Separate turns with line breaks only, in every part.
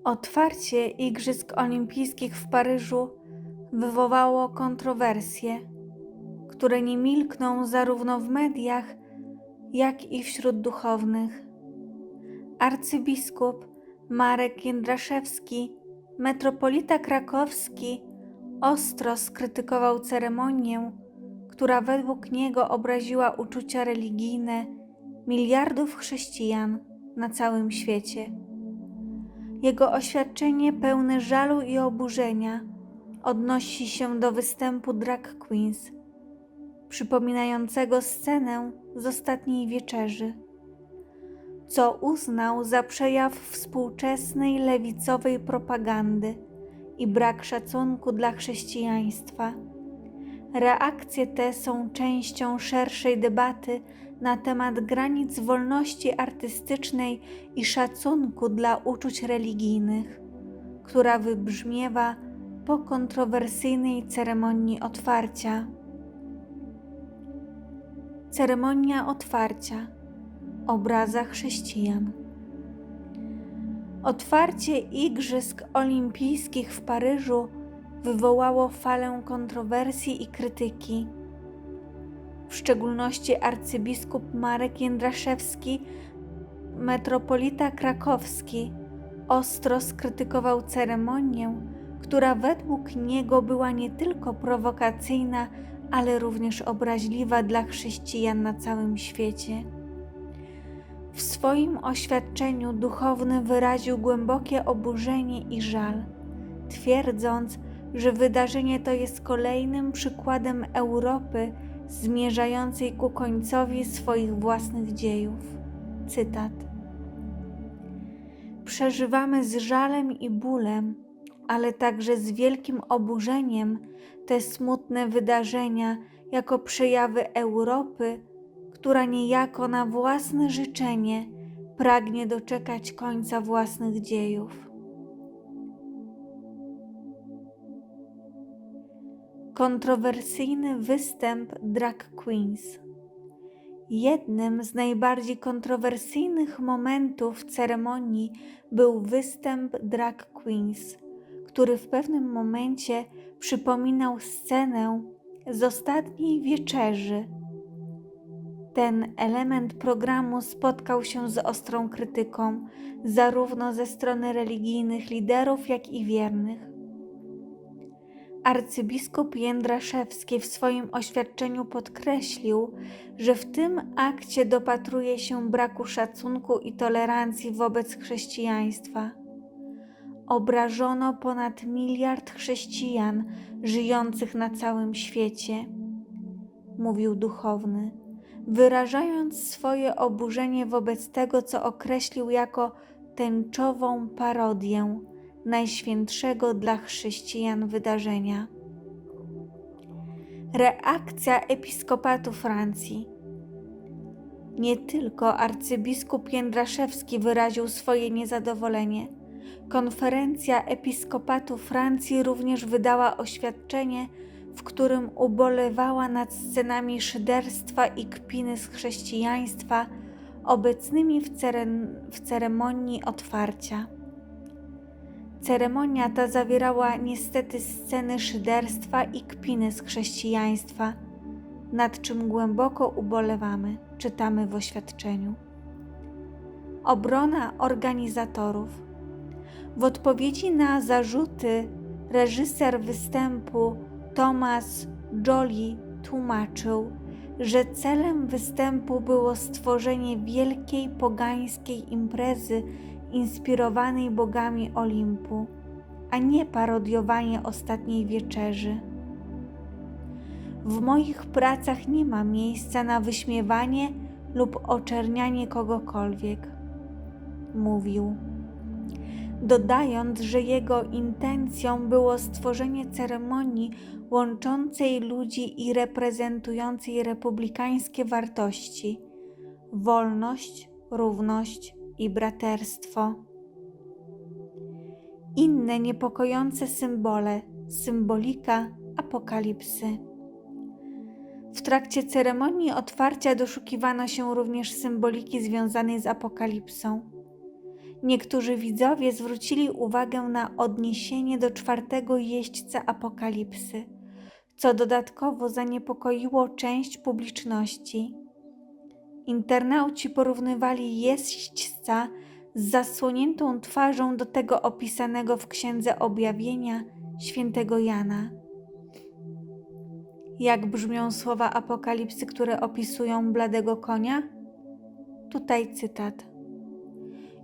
Otwarcie Igrzysk Olimpijskich w Paryżu wywołało kontrowersje, które nie milkną zarówno w mediach, jak i wśród duchownych. Arcybiskup Marek Jędraszewski, metropolita krakowski, ostro skrytykował ceremonię, która według niego obraziła uczucia religijne miliardów chrześcijan na całym świecie. Jego oświadczenie pełne żalu i oburzenia odnosi się do występu drag queens, przypominającego scenę z Ostatniej Wieczerzy, co uznał za przejaw współczesnej lewicowej propagandy i brak szacunku dla chrześcijaństwa. Reakcje te są częścią szerszej debaty na temat granic wolności artystycznej i szacunku dla uczuć religijnych, która wybrzmiewa po kontrowersyjnej ceremonii otwarcia. Ceremonia otwarcia. Obraza chrześcijan. Otwarcie Igrzysk Olimpijskich w Paryżu wywołało falę kontrowersji i krytyki. W szczególności arcybiskup Marek Jędraszewski, metropolita krakowski, ostro skrytykował ceremonię, która według niego była nie tylko prowokacyjna, ale również obraźliwa dla chrześcijan na całym świecie. W swoim oświadczeniu duchowny wyraził głębokie oburzenie i żal, twierdząc, że wydarzenie to jest kolejnym przykładem Europy zmierzającej ku końcowi swoich własnych dziejów. Cytat. Przeżywamy z żalem i bólem, ale także z wielkim oburzeniem te smutne wydarzenia jako przejawy Europy, która niejako na własne życzenie pragnie doczekać końca własnych dziejów. Kontrowersyjny występ drag queens. Jednym z najbardziej kontrowersyjnych momentów ceremonii był występ drag queens, który w pewnym momencie przypominał scenę z Ostatniej Wieczerzy. Ten element programu spotkał się z ostrą krytyką zarówno ze strony religijnych liderów, jak i wiernych. Arcybiskup Jędraszewski w swoim oświadczeniu podkreślił, że w tym akcie dopatruje się braku szacunku i tolerancji wobec chrześcijaństwa. Obrażono ponad 1 miliard chrześcijan żyjących na całym świecie, mówił duchowny, wyrażając swoje oburzenie wobec tego, co określił jako tęczową parodię najświętszego dla chrześcijan wydarzenia. Reakcja Episkopatu Francji. Nie tylko arcybiskup Jędraszewski wyraził swoje niezadowolenie. Konferencja Episkopatu Francji również wydała oświadczenie, w którym ubolewała nad scenami szyderstwa i kpiny z chrześcijaństwa obecnymi w ceremonii otwarcia. Ceremonia ta zawierała niestety sceny szyderstwa i kpiny z chrześcijaństwa, nad czym głęboko ubolewamy, czytamy w oświadczeniu. Obrona organizatorów. W odpowiedzi na zarzuty reżyser występu Thomas Joly tłumaczył, że celem występu było stworzenie wielkiej pogańskiej imprezy inspirowanej bogami Olimpu, a nie parodiowanie Ostatniej Wieczerzy. W moich pracach nie ma miejsca na wyśmiewanie lub oczernianie kogokolwiek, mówił, dodając, że jego intencją było stworzenie ceremonii łączącej ludzi i reprezentującej republikańskie wartości: wolność, równość i braterstwo. Inne niepokojące symbole, symbolika apokalipsy. W trakcie ceremonii otwarcia doszukiwano się również symboliki związanej z apokalipsą. Niektórzy widzowie zwrócili uwagę na odniesienie do czwartego jeźdźca apokalipsy, co dodatkowo zaniepokoiło część publiczności. Internauci porównywali jeźdźca z zasłoniętą twarzą do tego opisanego w Księdze Objawienia świętego Jana. Jak brzmią słowa apokalipsy, które opisują bladego konia? Tutaj cytat.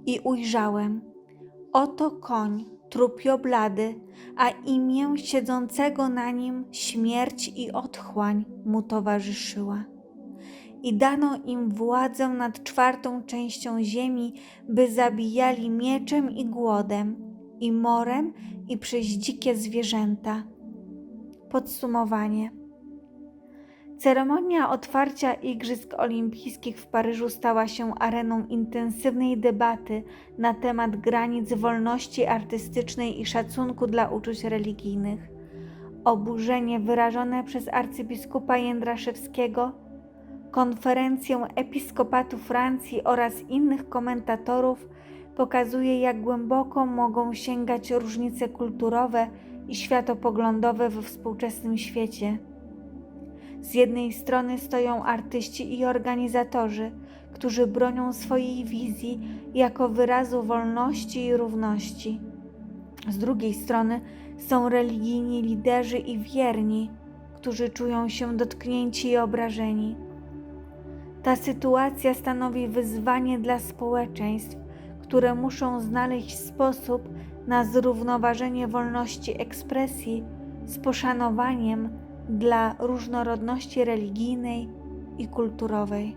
I ujrzałem, oto koń, trupio-blady, a imię siedzącego na nim śmierć i otchłań mu towarzyszyła. I dano im władzę nad czwartą częścią ziemi, by zabijali mieczem i głodem, i morem, i przez dzikie zwierzęta. Podsumowanie. Ceremonia otwarcia Igrzysk Olimpijskich w Paryżu stała się areną intensywnej debaty na temat granic wolności artystycznej i szacunku dla uczuć religijnych. Oburzenie wyrażone przez arcybiskupa Jędraszewskiego, konferencję Episkopatu Francji oraz innych komentatorów pokazuje, jak głęboko mogą sięgać różnice kulturowe i światopoglądowe we współczesnym świecie. Z jednej strony stoją artyści i organizatorzy, którzy bronią swojej wizji jako wyrazu wolności i równości. Z drugiej strony są religijni liderzy i wierni, którzy czują się dotknięci i obrażeni. Ta sytuacja stanowi wyzwanie dla społeczeństw, które muszą znaleźć sposób na zrównoważenie wolności ekspresji z poszanowaniem dla różnorodności religijnej i kulturowej.